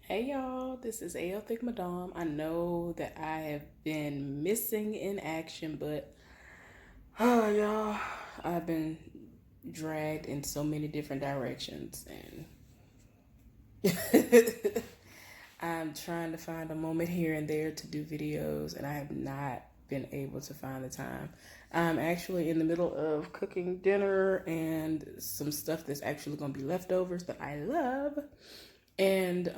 Hey y'all, this is AL Thick Madame. I know that I have been missing in action, but y'all, I've been dragged in so many different directions and I'm trying to find a moment here and there to do videos and I have not been able to find the time. I'm actually in the middle of cooking dinner and some stuff that's actually going to be leftovers that I love. And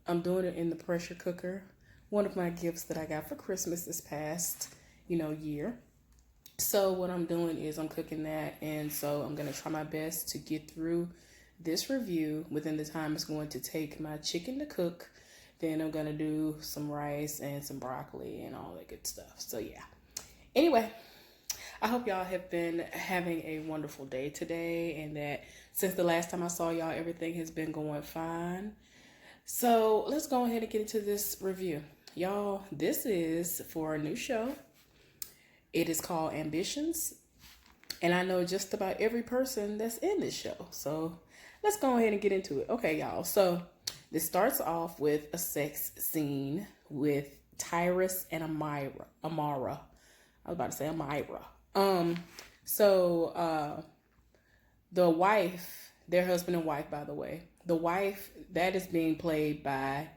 I'm doing it in the pressure cooker. One of my gifts that I got for Christmas this past, year. So what I'm doing is I'm cooking that, and so I'm gonna try my best to get through this review within the time it's going to take my chicken to cook. Then I'm gonna do some rice and some broccoli and all that good stuff. So yeah. Anyway, I hope y'all have been having a wonderful day today and that since the last time I saw y'all, everything has been going fine. So let's go ahead and get into this review. Y'all, this is for a new show. It is called Ambitions. And I know just about every person that's in this show. So let's go ahead and get into it. Okay, y'all. So this starts off with a sex scene with Tyrus and Amara. I was about to say Amira. The wife, their husband and wife, by the way, the wife that is being played by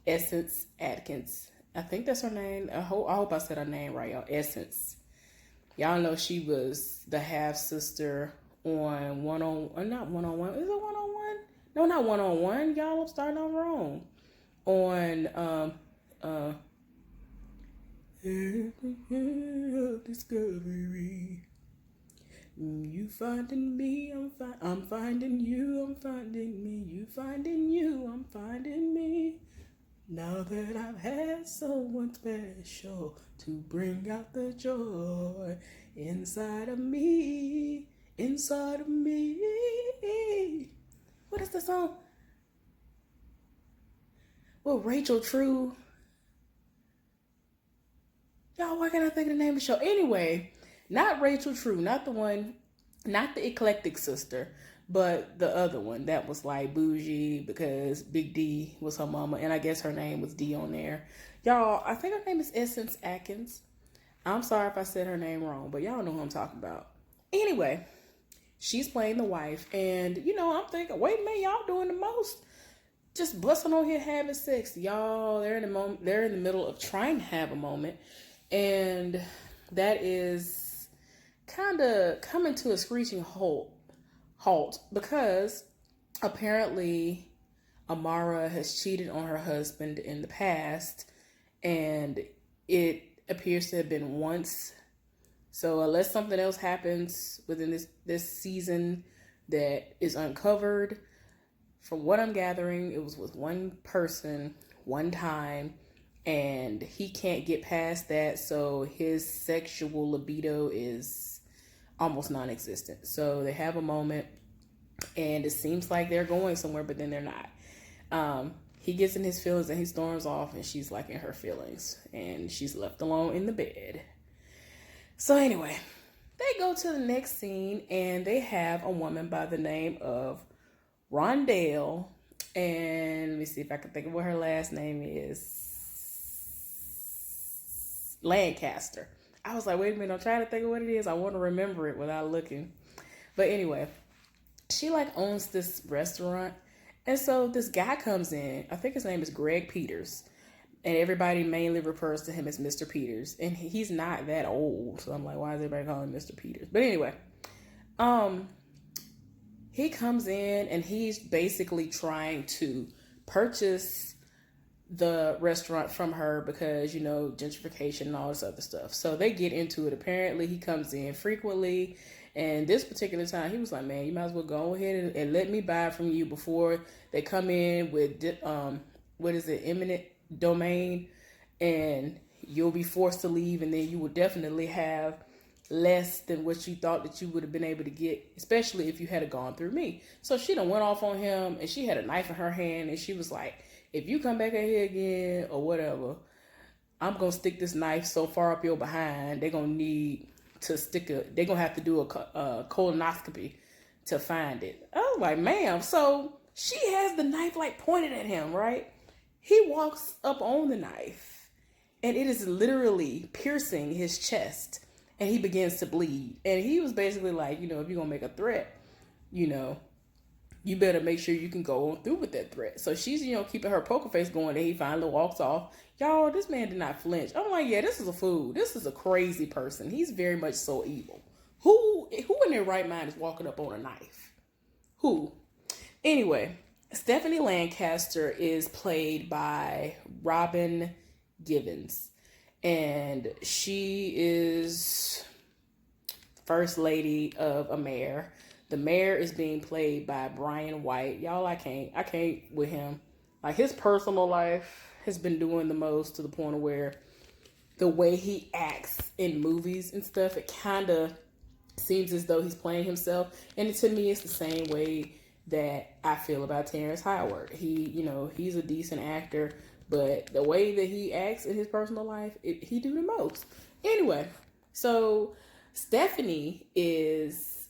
Essence Atkins. I think that's her name. I hope I said her name right, y'all. Essence. Y'all know she was the half sister on not one on one. Is it one on one? No, not one on one. Y'all, I'm starting on wrong. On Discovery. You finding me, I'm finding you, I'm finding me, you finding you, I'm finding me. Now that I've had someone special to bring out the joy inside of me, inside of me. What is the song? Well, Rachel True. Y'all, why can't I think of the name of the show? Anyway, not Rachel True, not the one, not the eclectic sister, but the other one that was like bougie because Big D was her mama, and I guess her name was D on there. Y'all, I think her name is Essence Atkins. I'm sorry if I said her name wrong, but y'all know who I'm talking about. Anyway, she's playing the wife, and I'm thinking, wait a minute, y'all doing the most. Just busting on here having sex. Y'all, they're in the moment, they're in the middle of trying to have a moment. And that is kind of coming to a screeching halt because apparently Amara has cheated on her husband in the past, and it appears to have been once. So unless something else happens within this season that is uncovered, from what I'm gathering, it was with one person, one time, and he can't get past that, so his sexual libido is almost non-existent. So they have a moment, and it seems like they're going somewhere, but then they're not. He gets in his feelings and he storms off, and she's like in her feelings, and she's left alone in the bed. So anyway, they go to the next scene, and they have a woman by the name of Rondell, and let me see if I can think of what her last name is. Lancaster. I was like, wait a minute, I'm trying to think of what it is. I want to remember it without looking. But anyway, she like owns this restaurant. And so this guy comes in. I think his name is Greg Peters. And everybody mainly refers to him as Mr. Peters. And he's not that old. So I'm like, why is everybody calling him Mr. Peters? But anyway, he comes in and he's basically trying to purchase the restaurant from her because, gentrification and all this other stuff. So they get into it. Apparently he comes in frequently, and this particular time he was like, man, you might as well go ahead and let me buy from you before they come in with eminent domain, and you'll be forced to leave, and then you will definitely have less than what you thought that you would have been able to get, especially if you had gone through me. So she done went off on him, and she had a knife in her hand, and she was like, if you come back in here again or whatever, I'm going to stick this knife so far up your behind, they're going to have to do a colonoscopy to find it. I was like, ma'am. So She has the knife like pointed at him, right? He walks up on the knife and it is literally piercing his chest and he begins to bleed. And he was basically like, if you're going to make a threat, you know, you better make sure you can go on through with that threat. So she's, keeping her poker face going and he finally walks off. Y'all, this man did not flinch. I'm like, yeah, this is a fool. This is a crazy person. He's very much so evil. Who in their right mind is walking up on a knife? Who? Anyway, Stephanie Lancaster is played by Robin Givens. And she is First Lady of a mayor. The mayor is being played by Brian White. Y'all, I can't with him. Like, his personal life has been doing the most, to the point of where the way he acts in movies and stuff, it kind of seems as though he's playing himself. And to me, it's the same way that I feel about Terrence Howard. He's a decent actor, but the way that he acts in his personal life, he do the most. Anyway, so Stephanie is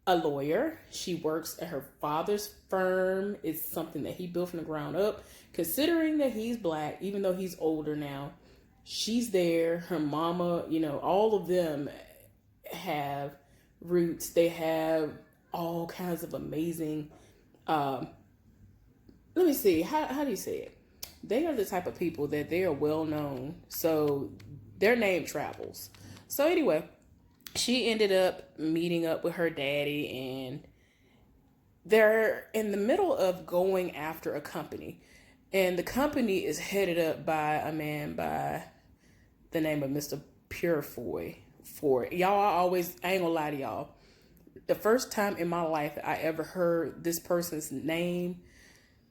a lawyer. She works at her father's firm. It's something that he built from the ground up. Considering that he's Black, even though he's older now, she's there. Her mama, all of them have roots. They have all kinds of amazing, let me see, how do you say it? They are the type of people that they are well known, so their name travels. So anyway, she ended up meeting up with her daddy, and they're in the middle of going after a company. And the company is headed up by a man by the name of Mr. Purefoy. Y'all, I ain't gonna lie to y'all. The first time in my life I ever heard this person's name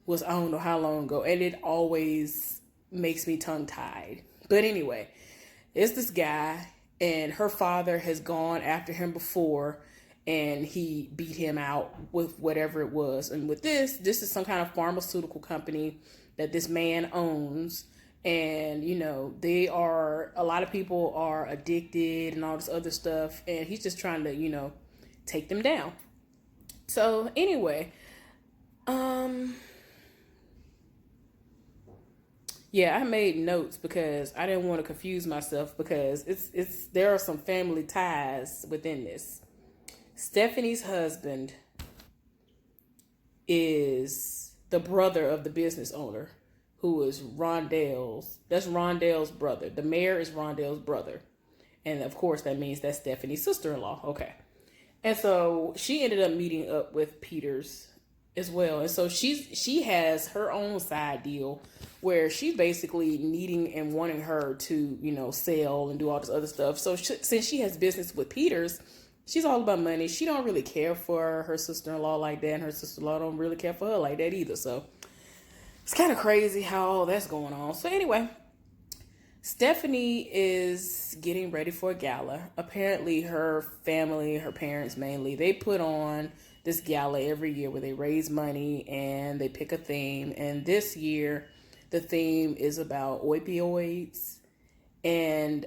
was, I don't know how long ago, and it always makes me tongue-tied. But anyway, it's this guy, and her father has gone after him before, and he beat him out with whatever it was. And with this is some kind of pharmaceutical company that this man owns. And, a lot of people are addicted and all this other stuff. And he's just trying to, take them down. So anyway, yeah, I made notes because I didn't want to confuse myself, because there are some family ties within this. Stephanie's husband is the brother of the business owner, who is that's Rondell's brother. The mayor is Rondell's brother. And of course that means that's Stephanie's sister-in-law. Okay. And so she ended up meeting up with Peters as well. And so she has her own side deal where she's basically needing and wanting her to, sell and do all this other stuff. So since she has business with Peters, she's all about money. She don't really care for her sister-in-law like that, and her sister-in-law don't really care for her like that either. So it's kind of crazy how all that's going on. So anyway, Stephanie is getting ready for a gala. Apparently her family, her parents mainly, they put on this gala every year where they raise money and they pick a theme. And this year, the theme is about opioids. And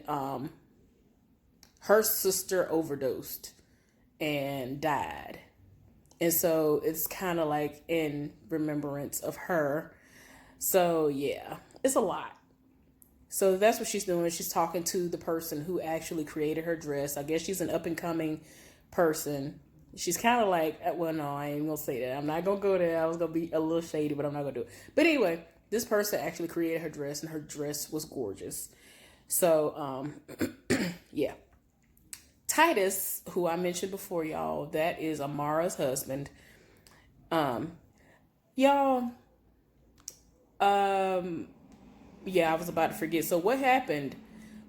her sister overdosed and died. And so it's kind of like in remembrance of her. So yeah, it's a lot. So that's what she's doing. She's talking to the person who actually created her dress. I guess she's an up-and-coming person. She's kind of like, well, no, I ain't going to say that. I'm not going to go there. I was going to be a little shady, but I'm not going to do it. But anyway, this person actually created her dress, and her dress was gorgeous. So, yeah. Titus, who I mentioned before, y'all, that is Amara's husband. Y'all, yeah, I was about to forget. So what happened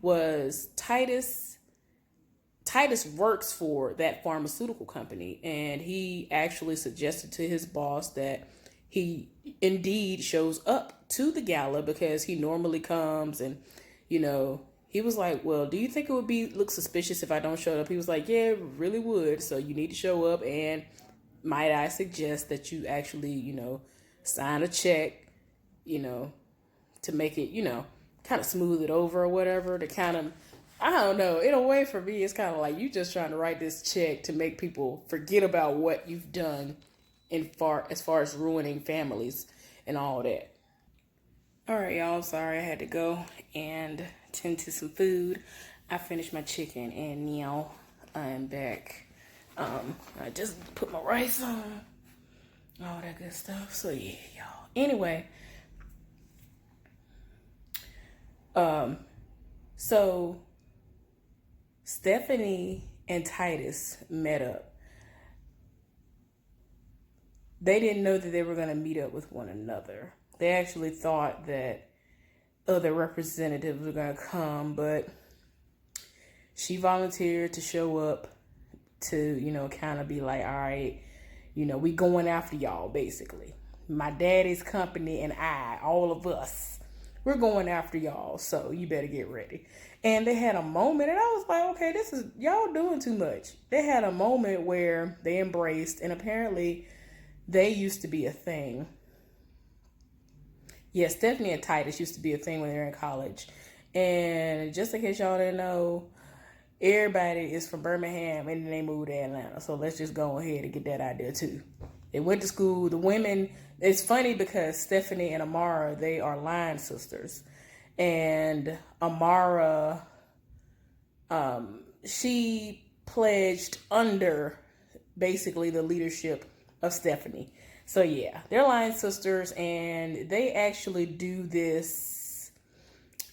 was Titus works for that pharmaceutical company, and he actually suggested to his boss that he indeed shows up to the gala, because he normally comes, and he was like, well, do you think it would look suspicious if I don't show up? He was like, yeah, it really would. So you need to show up, and might I suggest that you actually, sign a check, to make it, kind of smooth it over or whatever, to kind of, I don't know. In a way, for me, it's kind of like you just trying to write this check to make people forget about what you've done as far as ruining families and all that. All right, y'all. Sorry I had to go and tend to some food. I finished my chicken and now I'm back. I just put my rice on, all that good stuff. So yeah, y'all. Anyway, so Stephanie and Titus met up. They didn't know that they were going to meet up with one another. They actually thought that other representatives were going to come, but she volunteered to show up to, kind of be like, all right, we going after y'all, basically. My daddy's company and all of us, we're going after y'all, so you better get ready. And they had a moment, and I was like, okay, y'all doing too much. They had a moment where they embraced, and apparently they used to be a thing. Yeah, Stephanie and Titus used to be a thing when they were in college. And just in case y'all didn't know, everybody is from Birmingham and then they moved to Atlanta. So let's just go ahead and get that out there too. They went to school. The women, it's funny because Stephanie and Amara, they are line sisters. And Amara, she pledged under basically the leadership of Stephanie. So yeah, they're line sisters, and they actually do this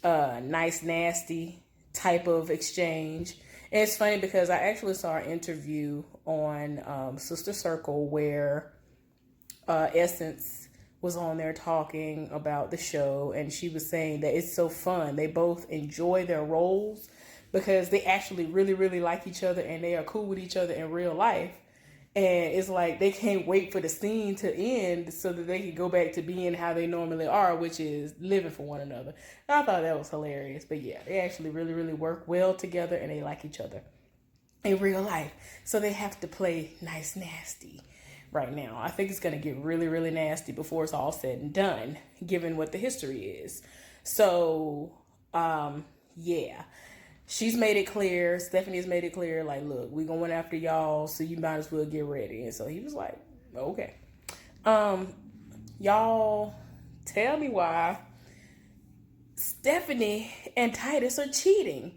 nice nasty type of exchange. And it's funny because I actually saw an interview on Sister Circle where Essence was on there talking about the show, and she was saying that it's so fun. They both enjoy their roles because they actually really, really like each other, and they are cool with each other in real life. And it's like they can't wait for the scene to end so that they can go back to being how they normally are, which is living for one another. I thought that was hilarious. But yeah, they actually really, really work well together, and they like each other in real life. So they have to play nice nasty right now. I think it's going to get really, really nasty before it's all said and done, given what the history is. So, yeah. She's made it clear, Stephanie's made it clear, like, look, we going after y'all, so you might as well get ready. And so he was like, okay. Y'all, tell me why Stephanie and Titus are cheating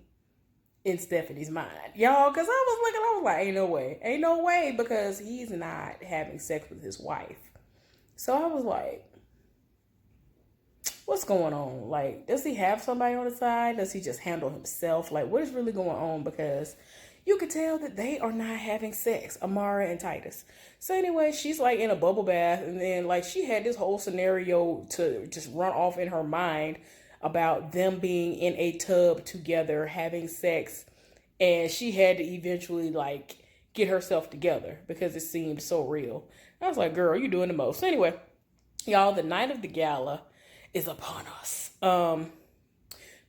in Stephanie's mind. Y'all, because I was like, ain't no way, because he's not having sex with his wife. So I was like, what's going on? Like, does he have somebody on the side? Does he just handle himself? Like, what is really going on? Because you could tell that they are not having sex, Amara and Titus. So anyway, she's like in a bubble bath, and then like she had this whole scenario to just run off in her mind about them being in a tub together, having sex, and she had to eventually like get herself together because it seemed so real. I was like, girl, you're doing the most. So anyway, y'all, the night of the gala is upon us.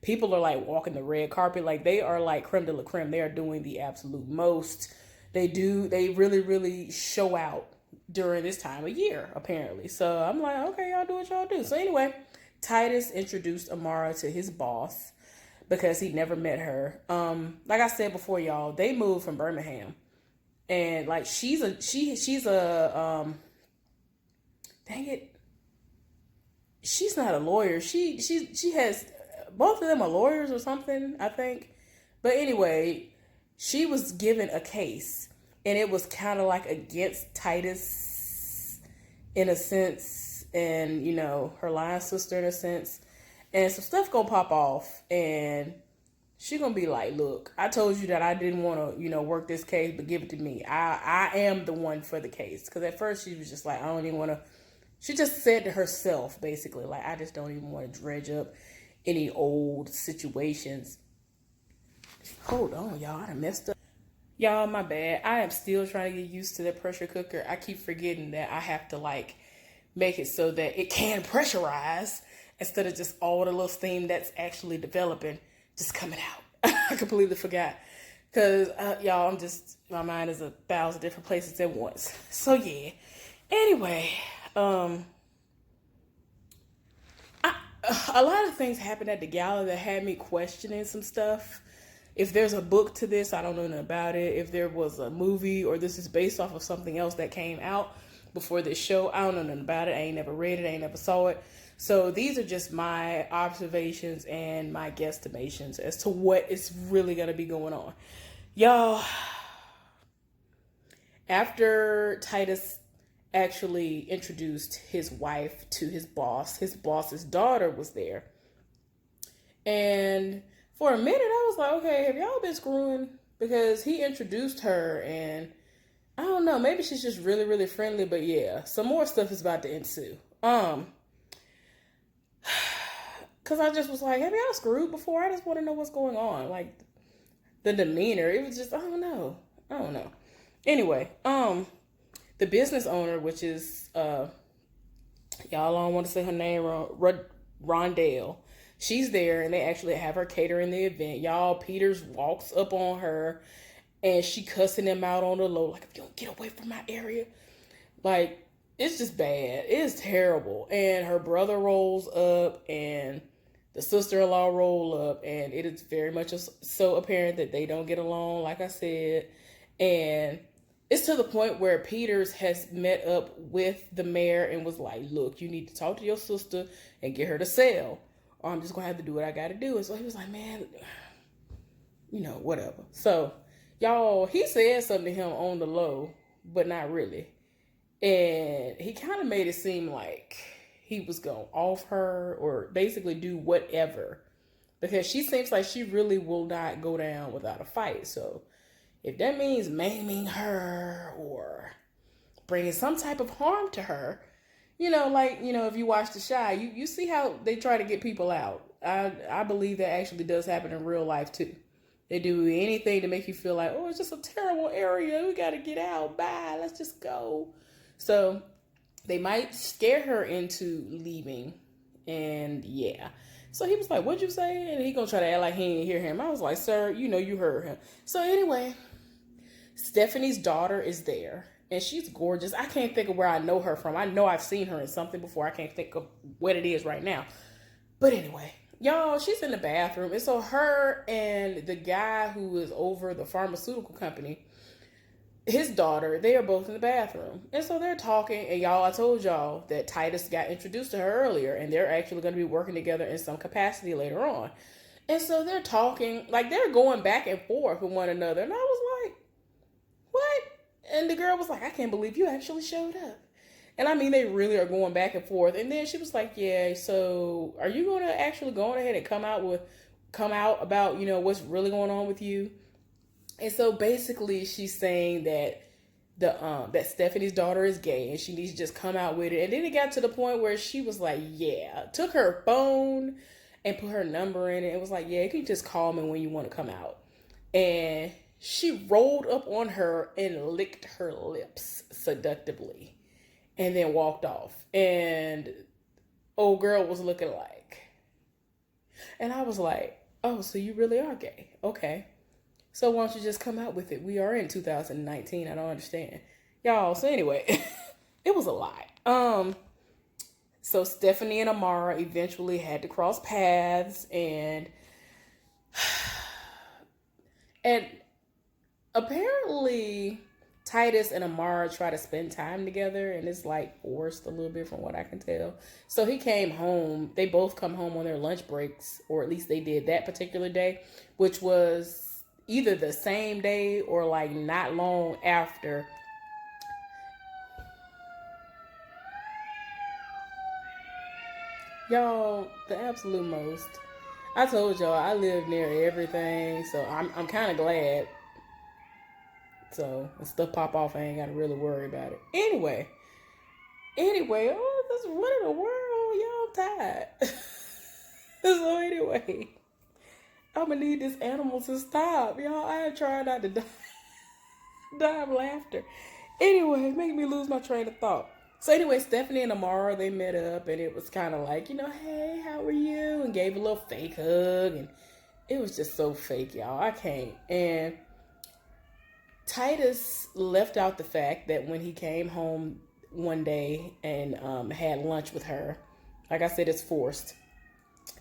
People are like walking the red carpet, like they are like creme de la creme. They are doing the absolute most. They really, really show out during this time of year, apparently. So I'm like, okay, y'all do what y'all do. So anyway, Titus introduced Amara to his boss because he never met her. Like I said before, y'all, they moved from Birmingham, and like she's a dang it, she's not a lawyer. She has, both of them are lawyers or something, I think. But anyway, she was given a case, and it was kind of like against Titus in a sense, and her line sister in a sense, and some stuff gonna pop off, and she gonna be like, look, I told you that I didn't want to work this case, but give it to me. I am the one for the case. Because at first she was just like, I don't even want to. She just said to herself, basically, like, I just don't even want to dredge up any old situations. Hold on, y'all. I done messed up. Y'all, my bad. I am still trying to get used to the pressure cooker. I keep forgetting that I have to, like, make it so that it can pressurize instead of just all the little steam that's actually developing just coming out. I completely forgot. Because, y'all, my mind is 1,000 different places at once. So, yeah. Anyway, a lot of things happened at the gala that had me questioning some stuff. If there's a book to this, I don't know nothing about it. If there was a movie or this is based off of something else that came out, before this show. I don't know nothing about it. I ain't never read it. I ain't never saw it. So these are just my observations and my guesstimations as to what is really going to be going on. Y'all, after Titus actually introduced his wife to his boss's daughter was there. And for a minute, I was like, okay, have y'all been screwing? Because he introduced her, and I don't know, maybe she's just really, really friendly, but yeah, some more stuff is about to ensue. Because I just was like, have y'all screwed before? I just want to know what's going on. Like, the demeanor, it was just, I don't know. Anyway, the business owner, which is, y'all don't want to say her name, Rondell. She's there, and they actually have her catering the event. Y'all, Peters walks up on her, and she cussing him out on the low, like, if you don't get away from my area. Like, it's just bad. It's terrible. And her brother rolls up, and the sister-in-law roll up, and it is very much so apparent that they don't get along, like I said. And it's to the point where Peters has met up with the mayor and was like, look, you need to talk to your sister and get her to sell, or I'm just going to have to do what I got to do. And so he was like, man, whatever. So, y'all, he said something to him on the low, but not really. And he kind of made it seem like he was going to off her or basically do whatever, because she seems like she really will not go down without a fight. So if that means maiming her or bringing some type of harm to her, if you watch The Chi, you see how they try to get people out. I believe that actually does happen in real life too. They do anything to make you feel like, oh, it's just a terrible area. We got to get out. Bye. Let's just go. So they might scare her into leaving. And yeah. So he was like, what'd you say? And he gonna try to act like he didn't hear him. I was like, sir, you heard him. So anyway, Stephanie's daughter is there. And she's gorgeous. I can't think of where I know her from. I know I've seen her in something before. I can't think of what it is right now. But anyway, y'all, she's in the bathroom. And so her and the guy who is over the pharmaceutical company, his daughter, they are both in the bathroom. And so they're talking. And y'all, I told y'all that Titus got introduced to her earlier. And they're actually going to be working together in some capacity later on. And so they're talking, like they're going back and forth with one another. And I was like, what? And the girl was like, I can't believe you actually showed up. And I mean, they really are going back and forth. And then she was like, yeah, so are you going to actually go ahead and come out about, what's really going on with you? And so basically she's saying that that Stephanie's daughter is gay and she needs to just come out with it. And then it got to the point where she was like, yeah, took her phone and put her number in it. It was like, yeah, you can just call me when you want to come out. And she rolled up on her and licked her lips seductively and then walked off. And old girl was looking like, and I was like, oh, so you really are gay. Okay. So why don't you just come out with it? We are in 2019. I don't understand. Y'all, so anyway, it was a lot. So Stephanie and Amara eventually had to cross paths and apparently Titus and Amara try to spend time together, and it's like forced a little bit from what I can tell. So he came home. They both come home on their lunch breaks, or at least they did that particular day, which was either the same day or like not long after. Y'all, the absolute most. I told y'all I live near everything, so I'm kind of glad. So when stuff pop off, I ain't got to really worry about it. Anyway, what in the world? Y'all tired. So anyway, I'm going to need this animal to stop. Y'all, I am trying not to die of laughter. Anyway, making me lose my train of thought. So anyway, Stephanie and Amara, they met up, and it was kind of like, hey, how are you? And gave a little fake hug, and it was just so fake, y'all. I can't. And Titus left out the fact that when he came home one day and had lunch with her, like I said, it's forced.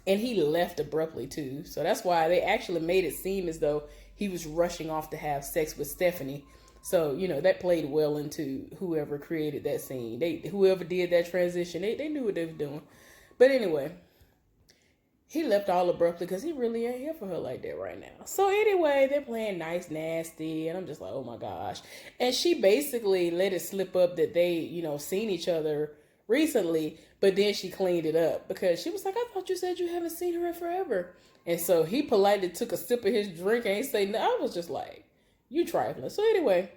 And he left abruptly too. So that's why they actually made it seem as though he was rushing off to have sex with Stephanie. So, that played well into whoever created that scene. Whoever did that transition, they knew what they were doing. But anyway, he left all abruptly because he really ain't here for her like that right now. So anyway, they're playing nice, nasty, and I'm just like, oh my gosh. And she basically let it slip up that they, seen each other recently, but then she cleaned it up because she was like, I thought you said you haven't seen her in forever. And so he politely took a sip of his drink and ain't say no. I was just like, you trifling. So anyway,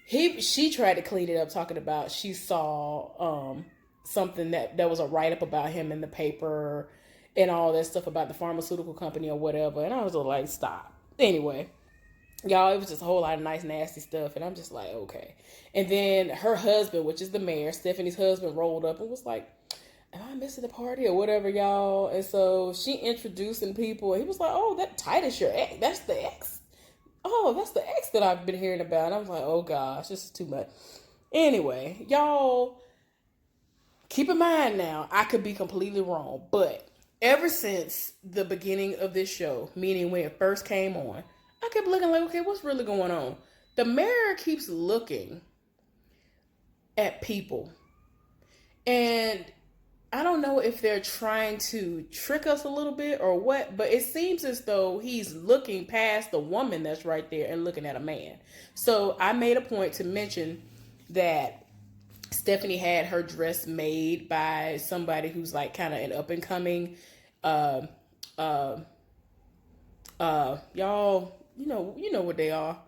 she tried to clean it up, talking about she saw something that was a write up about him in the paper and all that stuff about the pharmaceutical company or whatever. And I was like, stop. Anyway, y'all, it was just a whole lot of nice, nasty stuff. And I'm just like, okay. And then her husband, which is the mayor, Stephanie's husband, rolled up and was like, am I missing the party or whatever, y'all? And so she introducing people. And he was like, oh, that Titus, your ex. That's the ex. Oh, that's the ex that I've been hearing about. And I was like, oh gosh, this is too much. Anyway, y'all, keep in mind now, I could be completely wrong, but ever since the beginning of this show, meaning when it first came on, I kept looking like, okay, what's really going on? The mayor keeps looking at people. And I don't know if they're trying to trick us a little bit or what, but it seems as though he's looking past the woman that's right there and looking at a man. So I made a point to mention that Stephanie had her dress made by somebody who's like kind of an up and coming, y'all, you know what they are,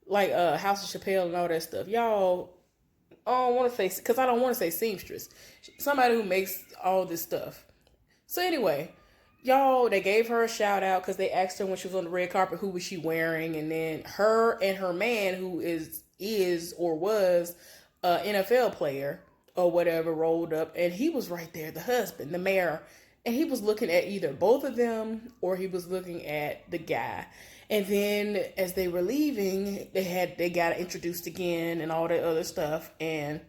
like House of Chappelle and all that stuff. Y'all, I don't want to say, because I don't want to say seamstress, somebody who makes all this stuff. So anyway, y'all, they gave her a shout out because they asked her when she was on the red carpet who was she wearing, and then her and her man, who is or was a NFL player or whatever, rolled up, and he was right there, the husband, the mayor, and he was looking at either both of them or he was looking at the guy. And then as they were leaving, they got introduced again and all that other stuff, and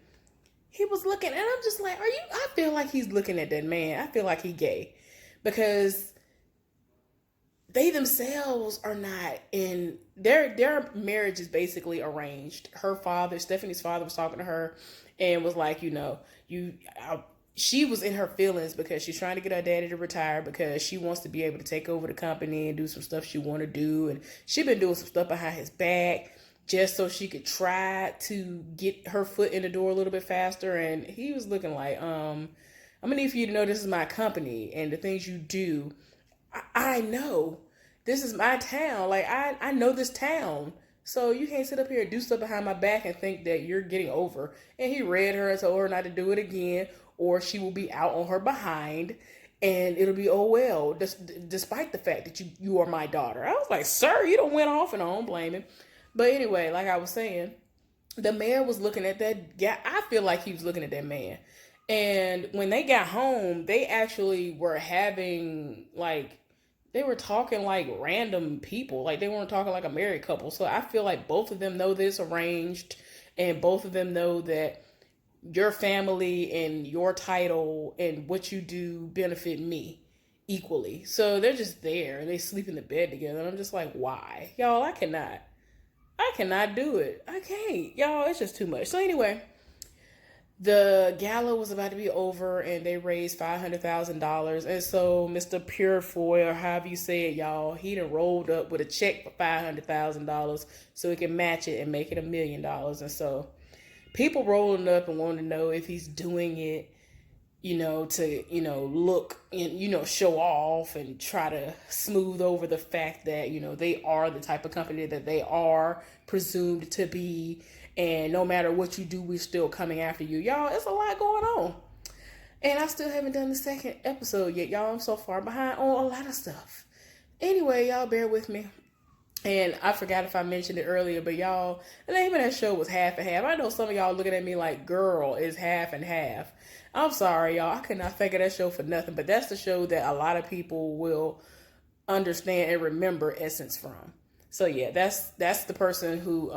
he was looking, and I'm just like, I feel like he's looking at that man. I feel like he gay because they themselves are not in their marriage is basically arranged. Her father, Stephanie's father, was talking to her and was like, she was in her feelings because she's trying to get her daddy to retire because she wants to be able to take over the company and do some stuff she want to do. And she's been doing some stuff behind his back just so she could try to get her foot in the door a little bit faster. And he was looking like, I'm gonna need for you to know this is my company and the things you do. I know this is my town. Like I know this town. So you can't sit up here and do stuff behind my back and think that you're getting over. And he read her and told her not to do it again, or she will be out on her behind, and it'll be, oh well, despite the fact that you are my daughter. I was like, sir, you don't went off, and I don't blame him. But anyway, like I was saying, the mayor was looking at that guy. I feel like he was looking at that man. And when they got home, they actually were having they were talking like random people. Like they weren't talking like a married couple. So I feel like both of them know this arranged, and both of them know that your family and your title and what you do benefit me equally. So they're just there and they sleep in the bed together. And I'm just like, why? Y'all, I cannot do it. I can't. Y'all, it's just too much. So anyway, the gala was about to be over and they raised $500,000. And so Mr. Purefoy, or however you say it, y'all, he done rolled up with a check for $500,000 so he can match it and make it $1 million. And so people rolling up and wanting to know if he's doing it, to, look and, show off and try to smooth over the fact that, they are the type of company that they are presumed to be. And no matter what you do, we're still coming after you. Y'all, it's a lot going on. And I still haven't done the second episode yet. Y'all, I'm so far behind on a lot of stuff. Anyway, y'all bear with me. And I forgot if I mentioned it earlier, but y'all, the name of that show was Half and Half. I know some of y'all looking at me like, girl, is half and half. I'm sorry, y'all. I could not think of that show for nothing, but that's the show that a lot of people will understand and remember Essence from. So yeah, that's the person who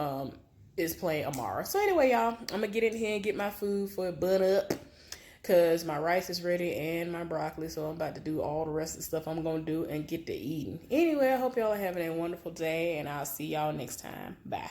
is playing Amara. So anyway, y'all, I'm gonna get in here and get my food for a bun up, because my rice is ready and my broccoli. So I'm about to do all the rest of the stuff I'm going to do and get to eating. Anyway, I hope y'all are having a wonderful day, and I'll see y'all next time. Bye.